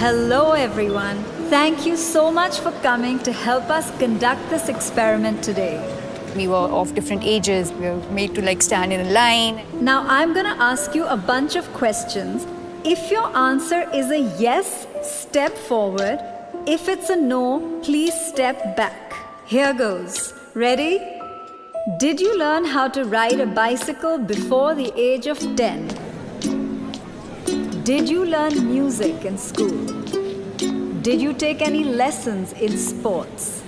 Hello everyone. Thank you so much for coming to help us conduct this experiment today. We were of different ages. We were made to stand in a line. Now I'm gonna ask you a bunch of questions. If your answer is a yes, step forward. If it's a no, please step back. Here goes. Ready? Did you learn how to ride a bicycle before the age of 10? Did you learn music in school? Did you take any lessons in sports?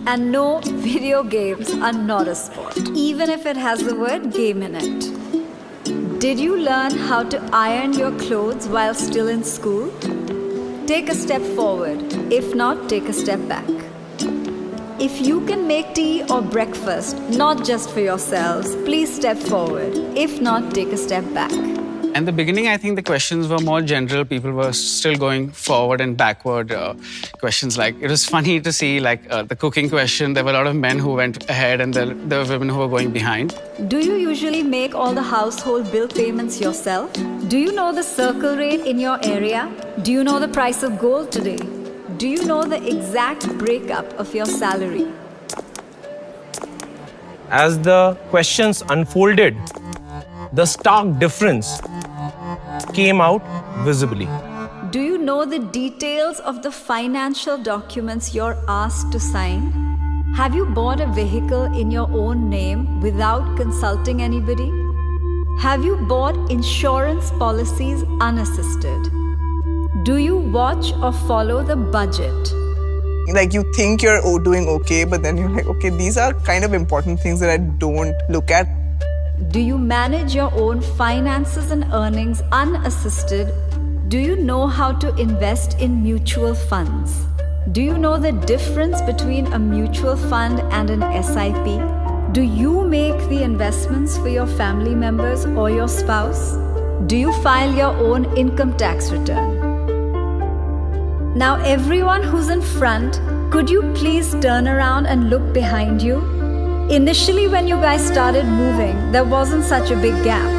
And no, video games are not a sport, even if it has the word game in it. Did you learn how to iron your clothes while still in school? Take a step forward. If not, take a step back. If you can make tea or breakfast, not just for yourselves, please step forward. If not, take a step back. In the beginning, I think the questions were more general. People were still going forward and backward. Questions like, it was funny to see the cooking question. There were a lot of men who went ahead and there were women who were going behind. Do you usually make all the household bill payments yourself? Do you know the circle rate in your area? Do you know the price of gold today? Do you know the exact breakup of your salary? As the questions unfolded, the stark difference came out visibly. Do you know the details of the financial documents you're asked to sign? Have you bought a vehicle in your own name without consulting anybody? Have you bought insurance policies unassisted? Do you watch or follow the budget? You think you're doing okay, but then you're like, okay, these are kind of important things that I don't look at. Do you manage your own finances and earnings unassisted? Do you know how to invest in mutual funds? Do you know the difference between a mutual fund and an SIP? Do you make the investments for your family members or your spouse? Do you file your own income tax return? Now everyone who's in front, could you please turn around and look behind you? Initially when you guys started moving, there wasn't such a big gap.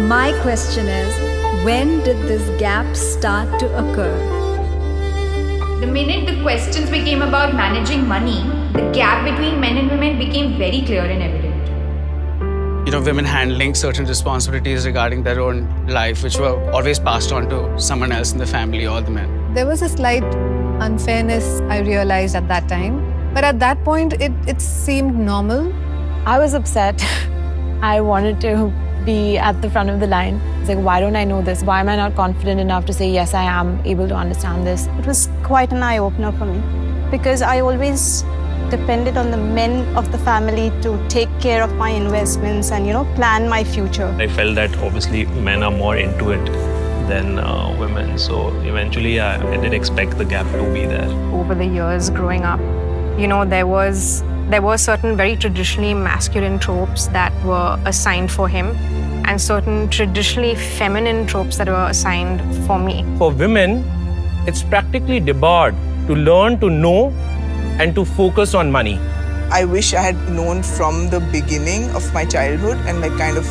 My question is, when did this gap start to occur? The minute the questions became about managing money, the gap between men and women became very clear and evident. Women handling certain responsibilities regarding their own life, which were always passed on to someone else in the family or the men. There was a slight unfairness I realized at that time. But at that point, it seemed normal. I was upset. I wanted to be at the front of the line. It's like, why don't I know this? Why am I not confident enough to say, yes, I am able to understand this? It was quite an eye-opener for me because I always depended on the men of the family to take care of my investments and, plan my future. I felt that obviously men are more into it than women. So eventually I did expect the gap to be there. Over the years growing up, there were certain very traditionally masculine tropes that were assigned for him and certain traditionally feminine tropes that were assigned for me. For women, it's practically debarred to learn to know and to focus on money. I wish I had known from the beginning of my childhood and kind of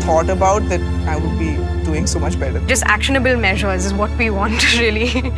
thought about that I would be doing so much better. Just actionable measures is what we want to really